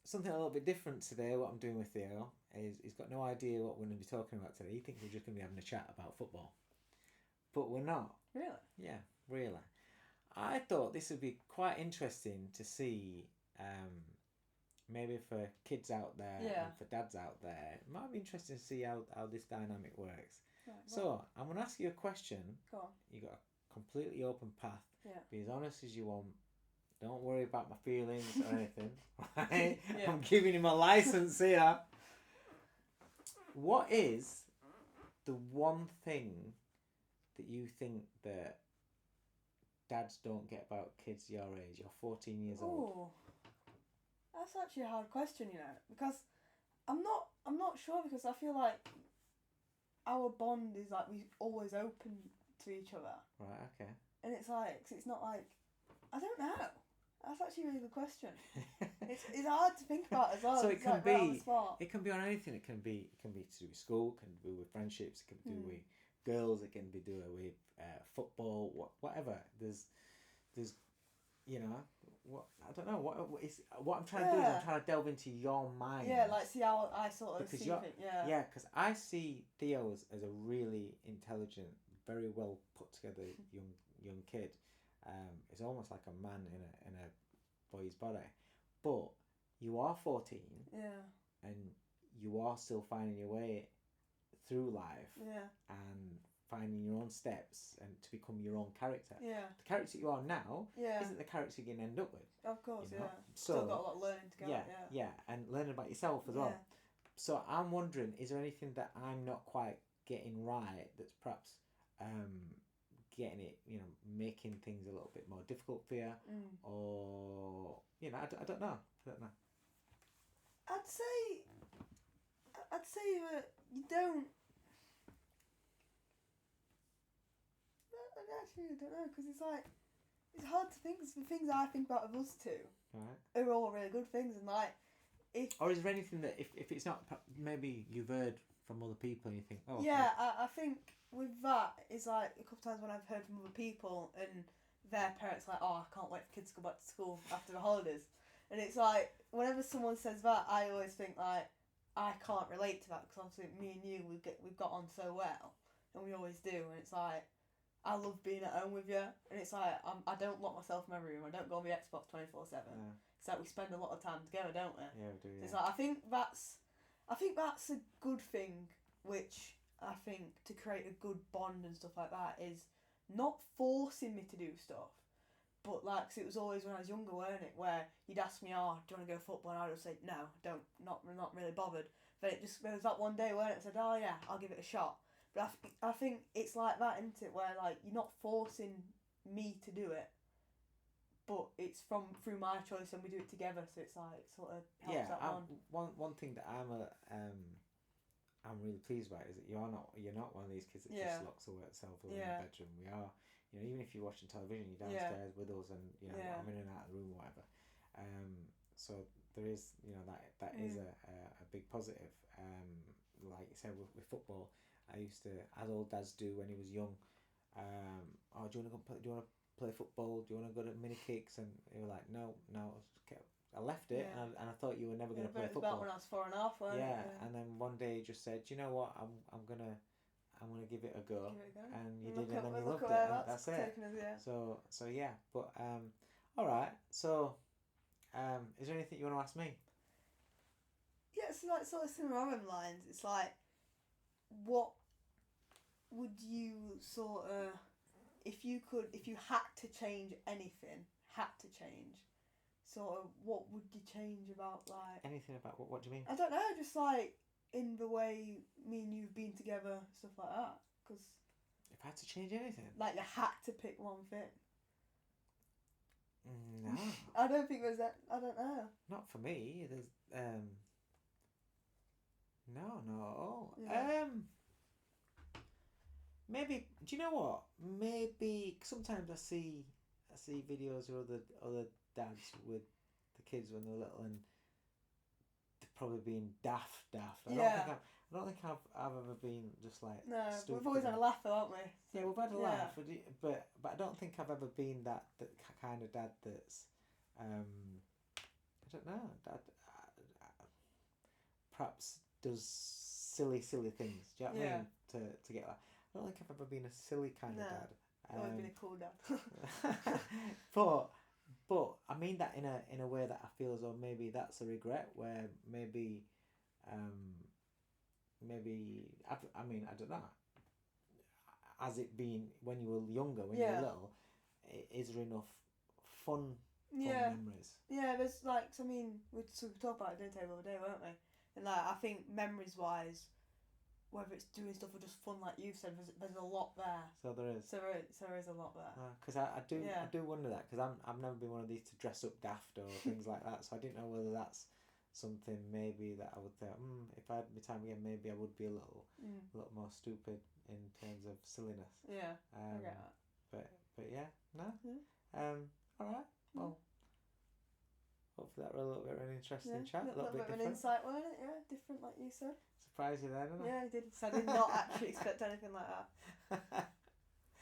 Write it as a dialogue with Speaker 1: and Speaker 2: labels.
Speaker 1: something a little bit different today. What I'm doing with Theo is he's got no idea what we're going to be talking about today. He thinks we're just going to be having a chat about football, but we're not.
Speaker 2: Really?
Speaker 1: Yeah, really. I thought this would be quite interesting to see. Maybe for kids out there
Speaker 2: Yeah.
Speaker 1: and for dads out there, it might be interesting to see how this dynamic works.
Speaker 2: Right,
Speaker 1: So I'm going to ask you a question.
Speaker 2: Go on.
Speaker 1: You got a completely open path.
Speaker 2: Yeah.
Speaker 1: Be as honest as you want. Don't worry about my feelings or anything. Right?
Speaker 2: Yeah.
Speaker 1: I'm giving him a license here. What is the one thing that you think that dads don't get about kids your age? You're 14 years old.
Speaker 2: Ooh. That's actually a hard question, you know, because I'm not sure, because I feel like our bond is like we're always open to each other.
Speaker 1: Right, okay.
Speaker 2: And it's like, it's not like, I don't know. That's actually a really good question. It's hard to think about as well.
Speaker 1: So
Speaker 2: It's like right on the spot.
Speaker 1: it can be on anything. It can be to do with school, it can be with friendships, it can be with girls, it can be do with football, whatever. There's you know, I don't know what I'm trying to do is I'm trying to delve into your mind.
Speaker 2: Yeah, like see how I sort of
Speaker 1: because
Speaker 2: see it. Yeah.
Speaker 1: Yeah, because I see Theo as a really intelligent, very well put together young kid. It's almost like a man in a boy's body, but you are 14.
Speaker 2: Yeah.
Speaker 1: And you are still finding your way through life.
Speaker 2: Yeah.
Speaker 1: And finding your own steps and to become your own character.
Speaker 2: Yeah.
Speaker 1: The character you are now
Speaker 2: Yeah.
Speaker 1: isn't the character you're going to end up with.
Speaker 2: Of course,
Speaker 1: you know?
Speaker 2: yeah.
Speaker 1: So,
Speaker 2: Still got a lot of learning to go.
Speaker 1: Yeah, and learning about yourself as well. So I'm wondering, is there anything that I'm not quite getting right that's perhaps getting it, making things a little bit more difficult for you? Or, I don't know.
Speaker 2: I'd say that you don't. I actually don't know, because it's like, it's hard to think, because the things I think about of us two are all really good things, and like,
Speaker 1: Or is there anything that, if it's not, maybe you've heard from other people and you think, oh...
Speaker 2: Yeah, I think with that, it's like, a couple of times when I've heard from other people, and their parents are like, oh, I can't wait for kids to go back to school after the holidays. And it's like, whenever someone says that, I always think like, I can't relate to that, because obviously me and you, we've got on so well, and we always do, and it's like, I love being at home with you, and it's like, I don't lock myself in my room, I don't go on the Xbox 24/7. Yeah. It's like we spend a lot of time together, don't we?
Speaker 1: Yeah, we do, yeah.
Speaker 2: It's like, I think that's a good thing, which I think to create a good bond and stuff like that is not forcing me to do stuff, but like, 'cause it was always when I was younger, weren't it, where you'd ask me, oh, do you want to go football, and I would say, no, I don't, not really bothered. But there was that one day, weren't it, I said, oh yeah, I'll give it a shot. But I think it's like that, isn't it, where like, you're not forcing me to do it, but it's through my choice, and we do it together, so it's like, sort of helps that bond.
Speaker 1: One thing that I'm really pleased about is that you're not one of these kids that just locks herself away in the bedroom. We are, even if you're watching television, you're downstairs with us, and I'm in and out of the room or whatever. So there is, that is a big positive. Like you said with football, I used to, as old dads do when he was young, do you want to play football? Do you want to go to mini kicks? And they were like, no. I left it, and I thought you were never going to play football.
Speaker 2: About when I was 4.5, wasn't it?
Speaker 1: Yeah, and then one day he just said, do you know what? I'm gonna give it a go. And you did, and then you loved it, and that's it. So yeah, but all right. So, is there anything you want to ask me?
Speaker 2: Yeah, it's like sort of similar along them lines. It's like, what would you sort of, if you had to change anything, sort of, what would you change about, like...
Speaker 1: Anything about what do you mean?
Speaker 2: I don't know, just like, in the way me and you've been together, stuff like that, because...
Speaker 1: If I had to change anything?
Speaker 2: Like, you had to pick one thing.
Speaker 1: No.
Speaker 2: I don't think there's that, I don't know.
Speaker 1: Not for me, there's, no, not at all.
Speaker 2: Yeah.
Speaker 1: Maybe, do you know what? Maybe, sometimes I see videos of other dads with the kids when they're little, and they're probably being daft. I don't think I've ever been just like... No, stupid.
Speaker 2: We've always had a laugh though, haven't we?
Speaker 1: Yeah, we've had a laugh, but I don't think I've ever been that kind of dad that's... I don't know. perhaps does silly things. Do you know what I mean? To get that. I don't think I've ever been a silly kind of dad.
Speaker 2: I've always been a cool dad.
Speaker 1: but I mean that in a way that I feel as though maybe that's a regret, where maybe I mean I don't know. Has it been when you were younger, when you were little? Is there enough fun memories?
Speaker 2: Yeah, there's like, I mean, we talked about it dinner table the other day, weren't we? And like, I think memories wise, whether it's doing stuff or just fun, like you said, there's a lot there.
Speaker 1: So there is.
Speaker 2: So there is a lot there.
Speaker 1: Because I do wonder that, because I've never been one of these to dress up daft or things like that. So I didn't know whether that's something maybe that I would think, if I had my time again, maybe I would be a little more stupid in terms of silliness.
Speaker 2: Yeah. I get that.
Speaker 1: But yeah, no. All right. Well, hopefully that was a little bit of an interesting chat. A little bit
Speaker 2: of an insight, wasn't it? Yeah, different, like you said.
Speaker 1: Surprised you there, didn't I?
Speaker 2: Yeah, I did. So I did not actually expect anything like that.